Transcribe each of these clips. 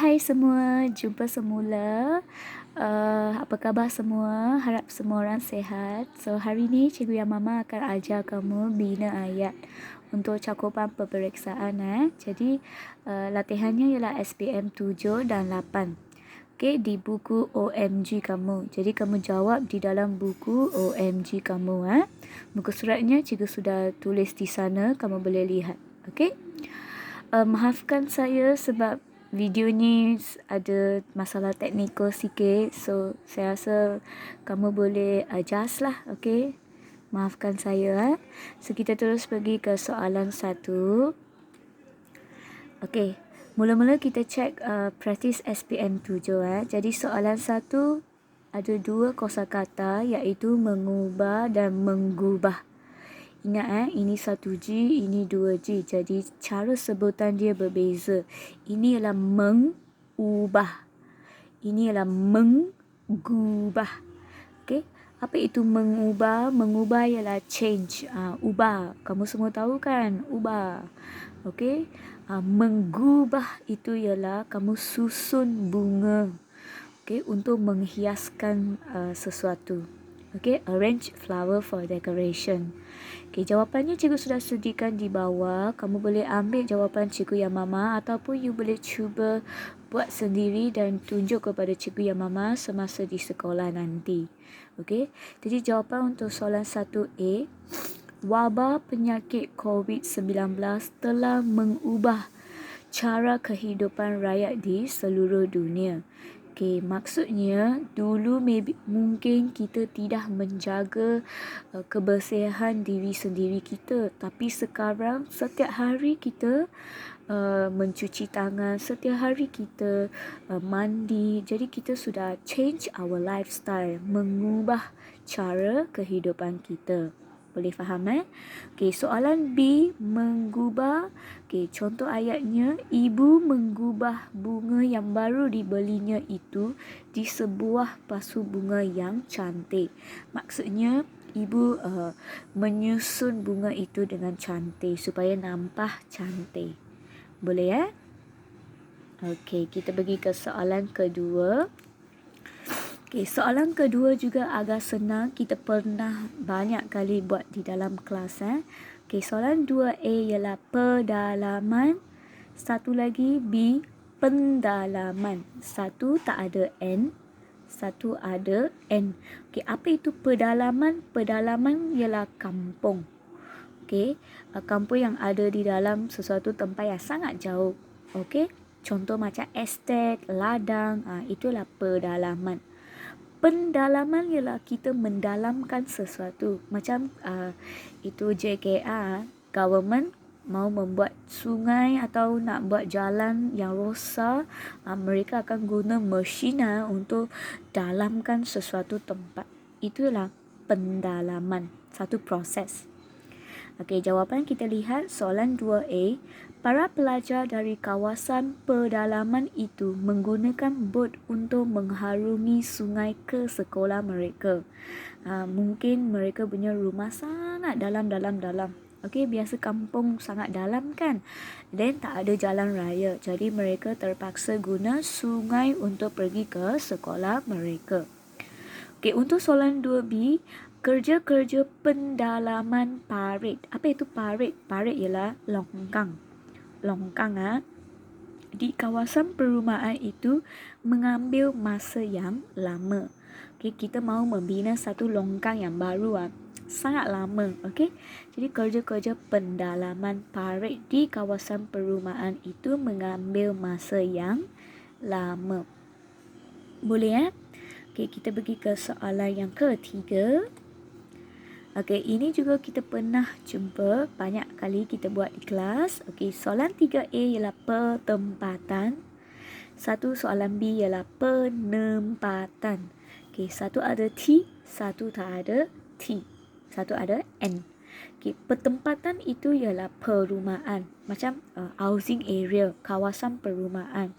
Hai semua, jumpa semula. Apa khabar semua? Harap semua orang sihat. So, hari ni Cikgu Yang Mama akan ajar kamu bina ayat untuk cakupan peperiksaan. Jadi, latihannya ialah SPM 7 dan 8. Okay, di buku OMG kamu. Jadi, kamu jawab di dalam buku OMG kamu. Muka suratnya Cikgu sudah tulis di sana, kamu boleh lihat. Okay? Maafkan saya sebab video ni ada masalah teknikal sikit. So, saya rasa kamu boleh adjust lah. Okay? Maafkan saya. So, kita terus pergi ke soalan 1. Okay. Mula-mula kita cek practice SPM 7. Jadi, soalan 1 ada 2 kosakata iaitu mengubah dan menggubah. Ingat ini 1G, ini 2G. Jadi cara sebutan dia berbeza. Ini ialah mengubah. Ini ialah menggubah. Okey. Apa itu mengubah? Mengubah ialah change. Ubah. Kamu semua tahu kan? Ubah. Okey. Menggubah itu ialah kamu susun bunga. Okey, untuk menghiaskan sesuatu. Okay, arrange flower for decoration. Okay, jawapannya cikgu sudah sediakan di bawah. Kamu boleh ambil jawapan cikgu Yang Mama ataupun you boleh cuba buat sendiri dan tunjuk kepada cikgu Yang Mama semasa di sekolah nanti. Okay, jadi jawapan untuk soalan 1A. Wabak penyakit COVID-19 telah mengubah cara kehidupan rakyat di seluruh dunia. Okay, maksudnya dulu mungkin kita tidak menjaga kebersihan diri sendiri kita, tapi sekarang setiap hari kita mencuci tangan, setiap hari kita mandi. Jadi kita sudah change our lifestyle, mengubah cara kehidupan kita. Boleh faham Okay, soalan B, menggubah. Okay, contoh ayatnya, ibu menggubah bunga yang baru dibelinya itu di sebuah pasu bunga yang cantik. Maksudnya, ibu menyusun bunga itu dengan cantik supaya nampak cantik. Boleh Okay, kita pergi ke soalan kedua. Okay, soalan kedua juga agak senang. Kita pernah banyak kali buat di dalam kelas. Okay, soalan 2A ialah pedalaman. Satu lagi B, pendalaman. Satu tak ada N. Satu ada N. Okay, apa itu pedalaman? Pedalaman ialah kampung. Okay, kampung yang ada di dalam sesuatu tempat yang sangat jauh. Okay, contoh macam estate, ladang. Itulah pedalaman. Pendalaman ialah kita mendalamkan sesuatu. Macam itu JKR, government mau membuat sungai atau nak buat jalan yang rosak, mereka akan guna mesin untuk dalamkan sesuatu tempat. Itulah pendalaman, satu proses. Okey, jawapan kita lihat soalan 2A. Para pelajar dari kawasan pedalaman itu menggunakan bot untuk mengharungi sungai ke sekolah mereka. Mungkin mereka punya rumah sangat dalam. Okey, biasa kampung sangat dalam kan. Dan tak ada jalan raya. Jadi mereka terpaksa guna sungai untuk pergi ke sekolah mereka. Okey, untuk soalan 2B, kerja-kerja pendalaman parit. Apa itu parit? Parit ialah longkang. Di kawasan perumahan itu mengambil masa yang lama. Okay, kita mahu membina satu longkang yang baru. Sangat lama. Okay? Jadi kerja-kerja pendalaman parit di kawasan perumahan itu mengambil masa yang lama. Boleh Okay, kita pergi ke soalan yang ketiga. Okey, ini juga kita pernah jumpa banyak kali kita buat di kelas. Okey, soalan 3A ialah pertempatan. Satu soalan B ialah penempatan. Okey, satu ada T, satu tak ada T. Satu ada N. Okey, pertempatan itu ialah perumahan. Macam housing area, kawasan perumahan.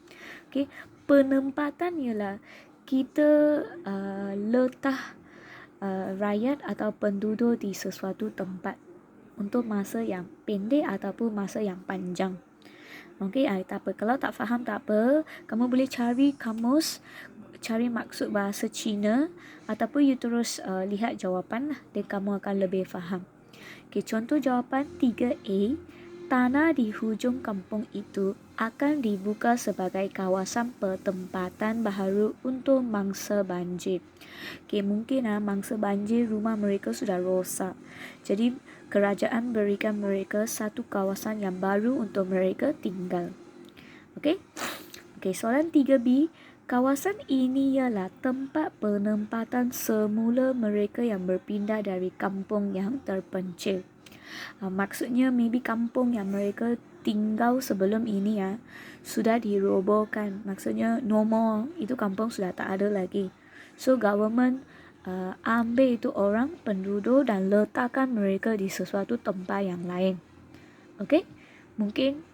Okey, penempatan ialah kita letak rakyat atau penduduk di sesuatu tempat untuk masa yang pendek ataupun masa yang panjang. Okay, tak apa. Kalau tak faham tak apa, kamu boleh cari kamus, cari maksud bahasa Cina ataupun you terus lihat jawapan lah, dan kamu akan lebih faham. Okay, contoh jawapan 3A. Tanah di hujung kampung itu akan dibuka sebagai kawasan pertempatan baharu untuk mangsa banjir. Okay, mungkin mangsa banjir rumah mereka sudah rosak. Jadi kerajaan berikan mereka satu kawasan yang baru untuk mereka tinggal. Okay? Okay, soalan 3B. Kawasan ini ialah tempat penempatan semula mereka yang berpindah dari kampung yang terpencil. Maksudnya maybe kampung yang mereka tinggal sebelum ini sudah dirobohkan. Maksudnya no more, itu kampung sudah tak ada lagi. So government ambil itu orang penduduk dan letakkan mereka di sesuatu tempat yang lain. Okay, mungkin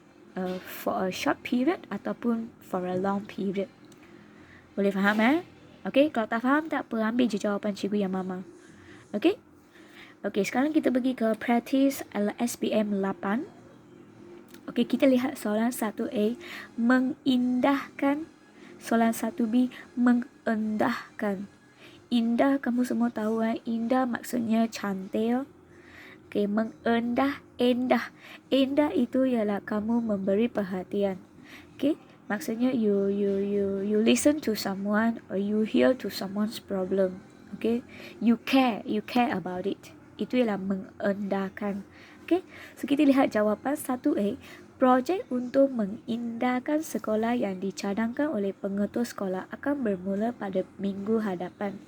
for a short period ataupun for a long period. Boleh faham Okay, kalau tak faham tak apa, ambil je jawapan cikgu yang mama. Okay. Okay, sekarang kita pergi ke practice SPM 8. Okay, kita lihat soalan 1A, mengindahkan. Soalan 1B, mengendahkan. Indah, kamu semua tahu indah maksudnya cantik. Okay, mengendah, endah. Endah itu ialah kamu memberi perhatian. Okay, maksudnya you listen to someone or you hear to someone's problem. Okay, you care about it. Itu ialah mengendahkan. Okay, so kita lihat jawapan 1A. Projek untuk mengindahkan sekolah yang dicadangkan oleh pengetua sekolah akan bermula pada minggu hadapan.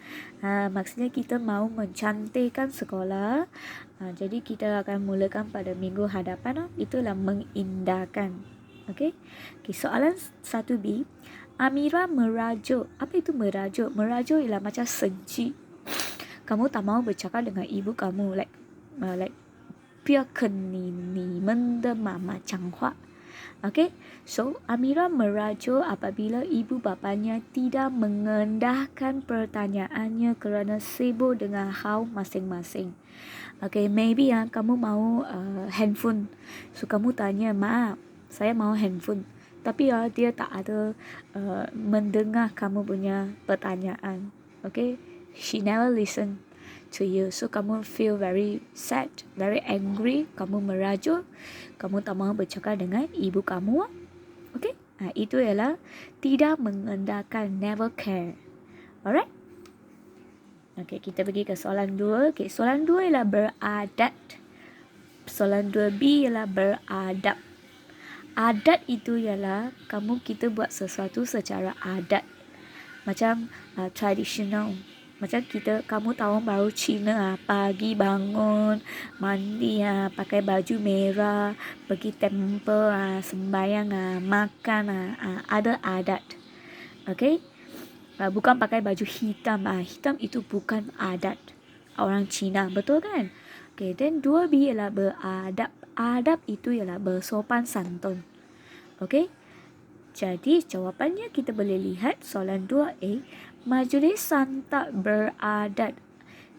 Maksudnya kita mahu mencantikkan sekolah. Jadi kita akan mulakan pada minggu hadapan. Itulah mengindahkan. Okay, soalan 1B. Amira merajuk. Apa itu merajuk? Merajuk ialah macam senci. Kamu tak mahu bercakap dengan ibu kamu, like 不要跟你们的妈妈讲话. Okay, so Amira merajuk apabila ibu bapanya tidak mengendahkan pertanyaannya kerana sibuk dengan hal masing-masing. Okay, maybe kamu mahu handphone. So kamu tanya, "Ma, saya mahu handphone." Tapi dia tak ada mendengar kamu punya pertanyaan. Okay, she never listen to you. So kamu feel very sad, very angry. Kamu merajuk. Kamu tak mahu bercakap dengan ibu kamu. Okay, itu ialah tidak mengendahkan, never care. Alright. Okay, kita pergi ke soalan 2. Okay, soalan 2 ialah beradat. Soalan 2B ialah beradab. Adat itu ialah kita buat sesuatu secara adat. Macam traditional. Macam kamu tahun baru Cina pagi bangun, mandi pakai baju merah, pergi temple sembahyang makan ada adat. Okay? Bukan pakai baju hitam. Hitam itu bukan adat orang Cina, betul kan? Okay, then 2B ialah beradab. Adab itu ialah bersopan santun. Okay? Jadi jawapannya kita boleh lihat soalan 2A. Majlis santap beradat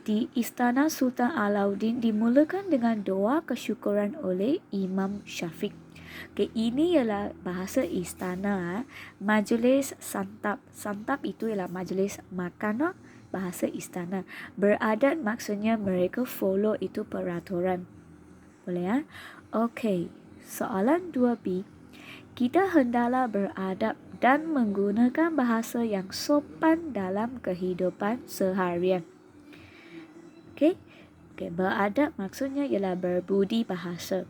di Istana Sultan Alauddin dimulakan dengan doa kesyukuran oleh Imam Syafiq. Okay, ini ialah bahasa istana. Majlis santap. Santap itu ialah majlis makan. Bahasa istana. Beradat maksudnya mereka follow itu peraturan. Boleh Okay, soalan 2B. Kita hendaklah beradab dan menggunakan bahasa yang sopan dalam kehidupan seharian. Okay, beradab maksudnya ialah berbudi bahasa.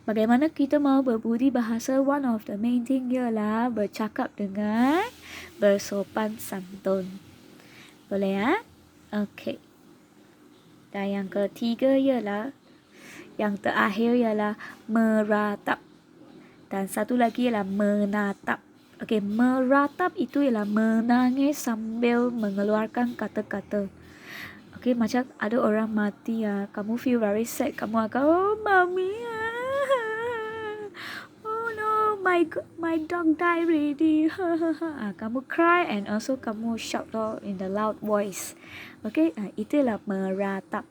Bagaimana kita mahu berbudi bahasa? One of the main thing ialah bercakap dengan bersopan santun. Boleh Okay. Dan yang ketiga ialah, yang terakhir ialah meratap. Dan satu lagi ialah menatap. Okay, meratap itu ialah menangis sambil mengeluarkan kata-kata. Okay, macam ada orang mati kamu feel very sad. Kamu akan, oh mami oh no, my dog died already. Kamu cry and also kamu shout in the loud voice. Okay, itulah meratap.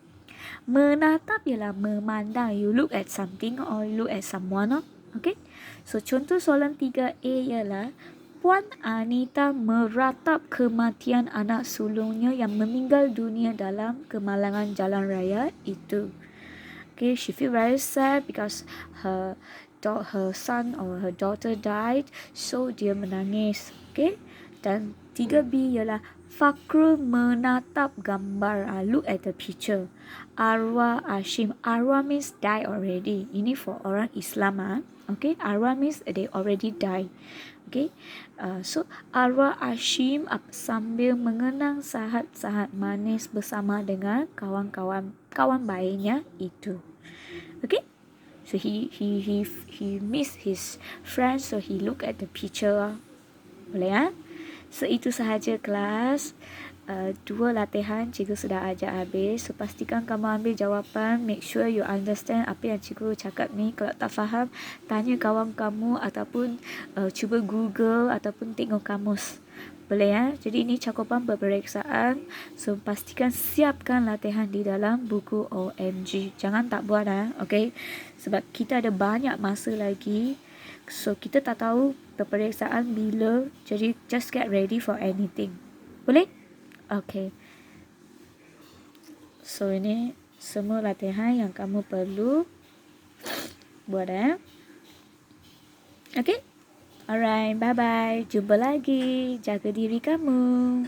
Menatap ialah memandang. You look at something or you look at someone. Okay. So contoh soalan 3A ialah Puan Anita meratap kematian anak sulungnya yang meninggal dunia dalam kemalangan jalan raya itu. Okay, she feel very sad because her son or her daughter died, so dia menangis. Okay, dan 3B ialah Fakrul menatap gambar. Look at the picture. Arwah Hashim. Arwah means die already. Ini for orang Islam. Okay, arwah means they already die. Okay, so arwah Hashim sambil mengenang saat-saat manis bersama dengan kawan baiknya itu. Okay, so he miss his friends, so he look at the picture. Boleh ya? So itu sahaja kelas. 2 latihan cikgu sudah ajar habis. So pastikan kamu ambil jawapan. Make sure you understand apa yang cikgu cakap ni. Kalau tak faham, tanya kawan kamu ataupun cuba Google ataupun tengok kamus. Boleh ya? Jadi ini cakupan peperiksaan. So pastikan siapkan latihan di dalam buku OMG. Jangan tak buat okay? Sebab kita ada banyak masa lagi. So kita tak tahu peperiksaan bila. Jadi just get ready for anything. Boleh? Okay. So ini semua latihan yang kamu perlu buat Okay? Alright, bye-bye. Jumpa lagi. Jaga diri kamu.